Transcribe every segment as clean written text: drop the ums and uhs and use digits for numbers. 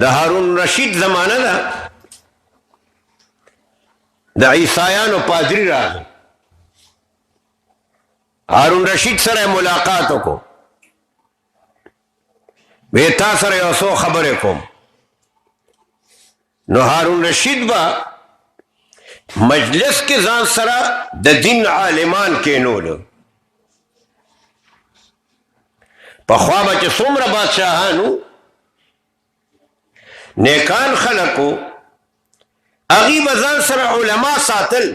د هارون رشید زمانه ده، د عیسایانو پادری راغی، هارون رشید سره ملاقات وکړو، وی تا سره یو څو خبرې کوم. نو هارون رشید با مجلس کې ځان سره د دین عالمان کېنولو. پخوا به چې څومره بادشاهانو نیکان خلقو هغوی به ځان سره علما ساتل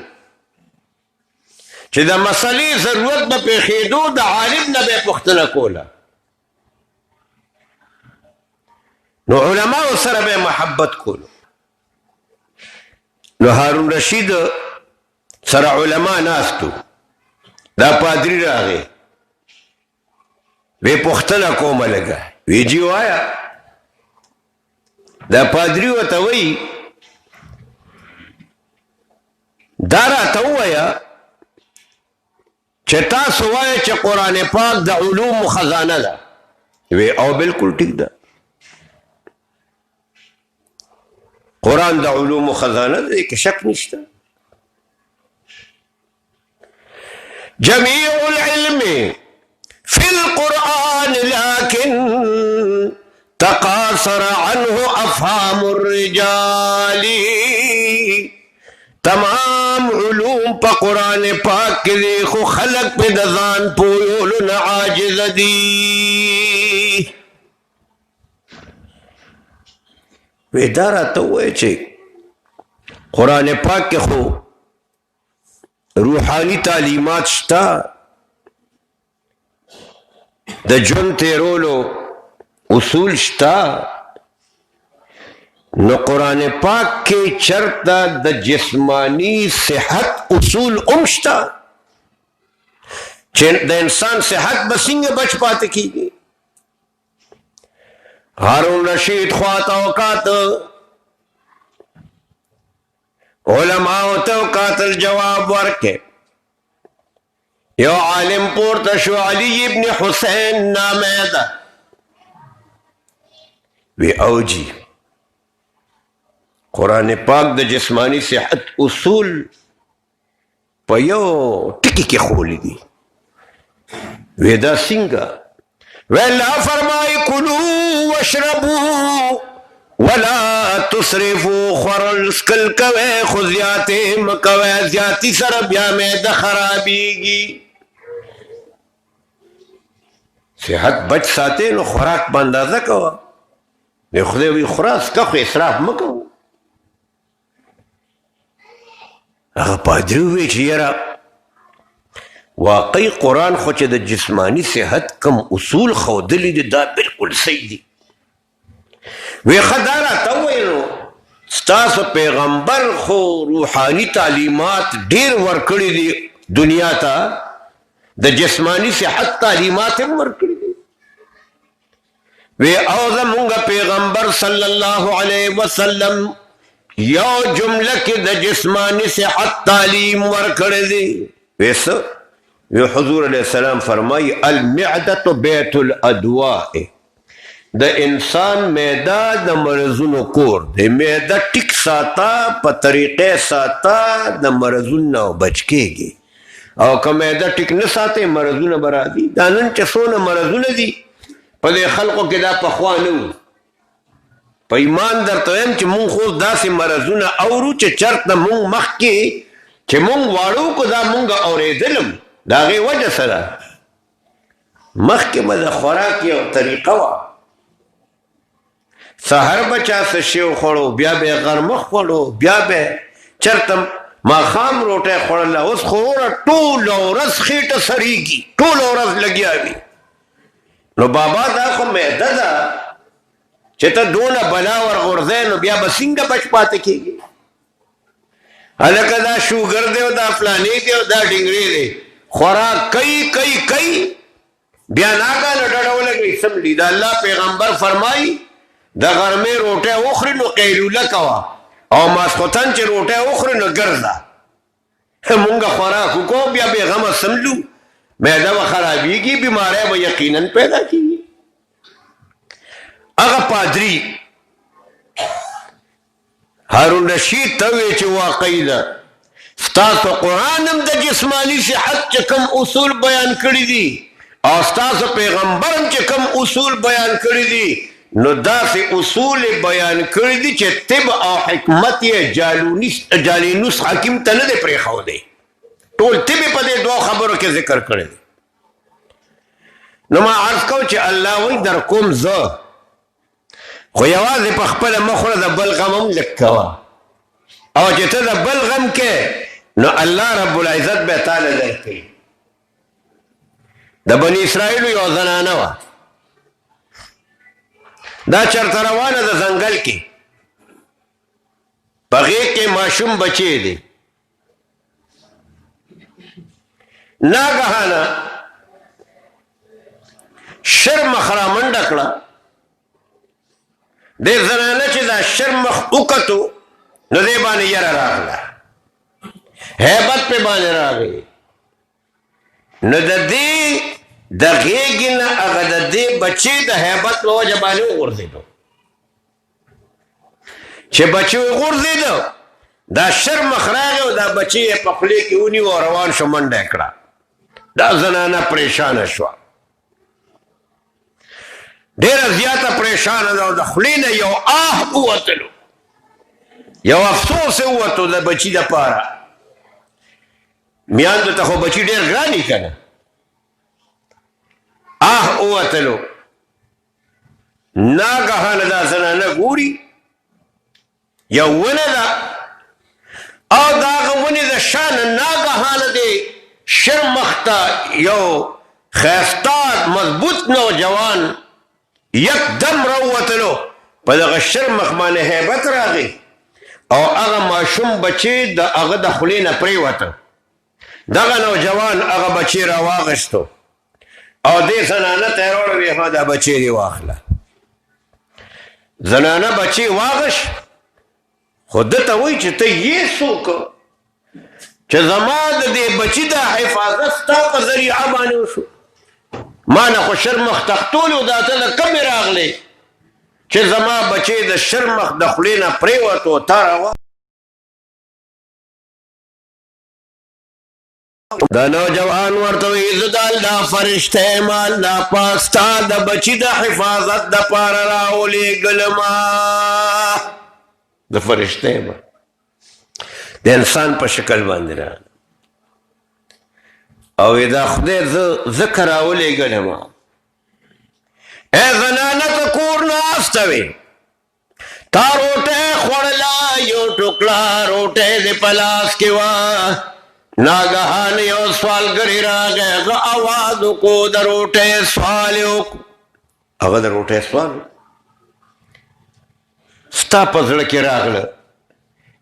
چې د مسلې ضرورت به پېښېدو د عالم نه به یې پوښتنه کوله. نو علماو سره به محبت کولو. نو هارون رشید سره علما ناستو، دا پادری راغی، وی پوښتنه کومه لږه، وی جی وایا. دا پادری ورته وایي دا راته ووایه چې تاسو وایه چې قرآن پاک د علومو خزانه ده. وی او بالکل ټیک ده، قرآن د علومو خزانه ده، کې شک نشته. جميع العلم في القرآن لكن تقاصر عنه أفهام الرجال. تمام علوم پا قرآن پاک کے خو خلق پہ دزان پویولن عاجز دی. ویدارا تو ہے چھے قرآن پاک کے خو روحانی تعلیمات شتا، د جون تیرولو اصول شتا. نو قرآن پاک کے چرتا د جسمانی صحت اصول امشتا، د انسان صحت بسنگ بچ پاتے کی گئی. ہارون رشید خواتا اوقات علماء توقات الجواب ورکے. یو عالم پورتا شو علی ابن حسین نامیدہ، وی اوجی قرآن پاک د جسمانی صحت اصول پا یو ٹکی کی خولی دی. وی دا سنگا وی اللہ فرمائی کلو واشربو ولا تصرفو، خورل سکل کوئے خزیاتے مکوئے، زیادتی سر بیا میں دا خرابی گی. صحت بچ ساتے نو خوراک باندازہ کوا، نو خدای وی خوراک کا خو اصراف مکو. اگه پادری وی چې یاره واقعی قرآن خو چې د جسمانی صحت کم اصول خودلی دی دا بالکل صحیح دی. وی خدارا توینو ستاسو پیغمبر خو روحانی تعلیمات ډیر ورکړي دی دنیا ته، د جسمانی صحت تعلیمات هم ورکړي دی. وی او زمونږ پیغمبر صلی الله علیه وسلم یو جمله کې د جسمانی صحت تعلیم ورکړي دی. ویسو وی حضور علیہ السلام فرمائی المعدت بیت الادواء، د انسان معده د مرضونو کور دی. معده ټیک ساته په طریقې ساته د مرضونو بچ کېږي، او که معده ټیک نه ساتي مرضونه به راځي. دا نن چې څونه مرضونه دي په دې خلقو کې دا پخوا نه وو. په ایمان درته وایم چې مونږ خو داسې مرضونه اورو چې چرته مونږ مخکې چې مونږ واړو کو دا مونږ اورېدلم، د هغې وجه سره مخکې به د خوراک یو طریقه وه. سحر به چا څه شی وخوړو، بیا به یې غرمه خوړو، بیا به چرته ماښام روټۍ خوړله. اوس خو وره ټوله ورځ خېټه سړېږي، ټوله ورځ لګیا وي. نو بابا دا خو معده ده چې ته دونه بلا ورغورځی نو بیا به څنګه بچ پاتې کېږي. هلکه دا شوګر دی او دا فلانې دی او دا ډنګرې دی، خوراک کوي بیا ناګهانه ډډه ولګوي سملي. د الله پیغمبر فرمایي د غرمې روټۍ وخوري نو قیلوله کوه، او ماسخوتن چې روټۍ وخوري نو ګرځه. مونږ خوراک وکړو بیا بېغمه سملو، معده به خرابېږي، بیماری به یقینا پیدا کېږي. هغه پادري هارون رشید ته وی چې واقعي ده ستاسو قرآن هم د جسمانی صحت چې کوم اصول بیان کړي دي او ستاسو پیغمبر هم چې کوم اصول بیان کړي دي نو داسې اصول بیان کړي دي چې طب او حکمت یې جالینوس حکیم ته نه دی پرېښودی ټول طب په دې دوه خبرو کې ذکر کړی دی نو ما عرض کوم چې الله وایي در کوم زه خو یوازې په خپله مه خوره د بل غم هم لږ کوه او چې ته د بل غم کې نو الله رب العزت به تعالی درکوي د بني اسرائیلو یو زنانه وه دا چرته روانه د ځنګل کې په غېږ کې ماشوم بچی دی ناګهانه شرمخ را منډه کړه دې زنانه چې دا شرمخ وکتو نو دې باندې یره راغله هیبت پې باندې راغی نو د دې د غېږې نه هغه د دې بچي د هیبت په وجه باندې وغورځېدو چې بچي وغورځېدو دا شرمخ راغی او دا بچي یې په خولې کې ونیو او روان شو منډه یې کړه دا زنانه پریشانه شوه ډېره زیاته پریشانه ده او د خولې نه یو آه ووتلو یو افسوس یې ووتو د بچي دپاره میاندو ته خو بچي ډېر ګران دي که نه آه ووتلو ناګهانه دا زنانه ګوري یو ونه ده او د هغه ونې د شا نه ناګهانه دی شرمخ ته یو ښایسته مضبوط نوجوان یکدم راووتلو په دغه شرمخ باندې هیبت راغی او هغه ماشوم بچی د هغه د خولې نه پرېوته دغه نوجوان هغه بچی راواغېستو او دې زنانه ته یې راوړی ها دا بچی دې واخله زنانه بچی واغش خو ده ته وایي چې ته یې څوک چې زما د دې بچي د حفاظت ستا په ذریعه باندې وشو ما نه خو شرمخ تختولو دا ته د کمې راغلی چې زما بچی د شرمخ د خولې نه پرېوتو تا راوا دا نوجوان ورته وایي زه د الله فرشته یم الله پاک ستا د بچي د حفاظت دپاره راولېږلما د فرشته یم د انسان په شکل باندې راغلی او دا خدای زه ځکه راولېږلم ای زنانه ته کور ناسته وې تا روټۍ خوړله یو ټوکړه روټۍ دې په لاس کې وه ناګهان یو سوالګري راغی هغه اواز وکړو د روټۍ سوال یې وکړو هغه د روټۍ سوال ستا په زړه کې راغله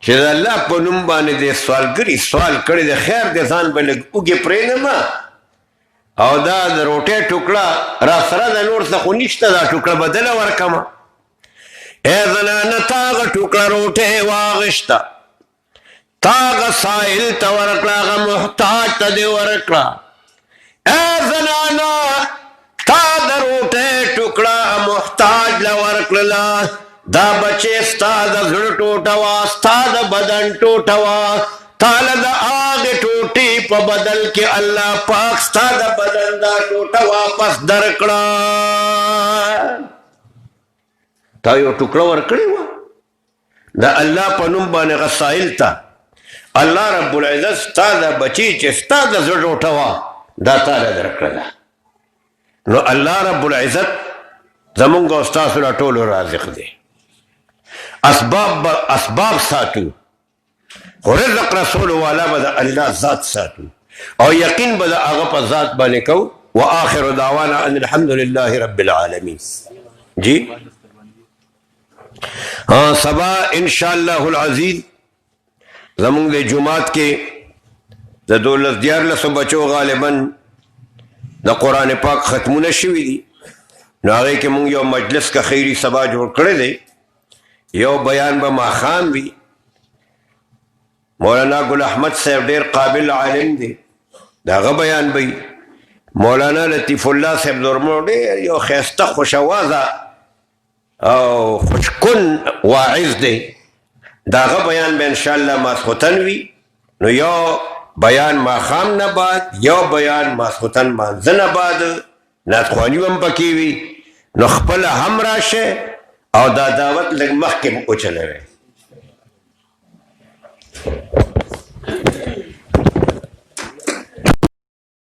چې د الله په نوم باندې دې سوالګري سوال کړی د خیر د ځان به لږ اوږې پرېږدمه او دا د روټۍ ټوکړه را سره د نور څه خو نشته دا ټوکړه بدله ورکړمه ای زنانه تا هغه ټوکړه روټۍ واغېسته تا هغه سایل ته ورکړه هغه محتاج ته دې ورکړه ای زنانه تا د روټۍ ټوکړه محتاج له ورکړله دا بچې ستا د زړه ټوټه وه ستا د بدن ټوټه وه تاله د هغې ټوټې په بدل کې الله پاک ستا د بدن دا ټوټه واپس درکړه تا یو ټوکړه ورکړې وه د الله په نوم باندې هغه سایل ته الله رب العزت ستا د بچي چې ستا د زړه ټوټه وه دا تاله درکړله نو الله رب العزت زمونږ او ستاسو له ټولو رازق دی اسباب ساتو خو رزق رسول والا به د الله ذات ساتو او یقین به د هغه په ذات باندې کوو واخر دعوانا ان الحمد لله رب العالمین جی ها سبا ان شاء الله العزیز زمونږ د جمعات کې د 12 بچو غالبا د قرآن پاک ختمونه شوي دي نو هغې کې مونږ یو مجلس که خیري سبا جوړ کړی دی یو بیان به ماښام وي مولانا ګل احمد صاحب ډېر قابل عالم دی د هغه بیان به مولانا لطیف الله صاحب نورمو ډېر یو ښایسته خوش اوازه او خوشکن واعظ دی داغه بیان به انشاءالله ماسخوتن وي نو یو بیان ماښام نه بعد یو بیان ماسخوتن مانځه نه بعد نعتخواني هم پکې وي نو خپله هم راشه او دا دعوت لږ مخکې م وچلوئ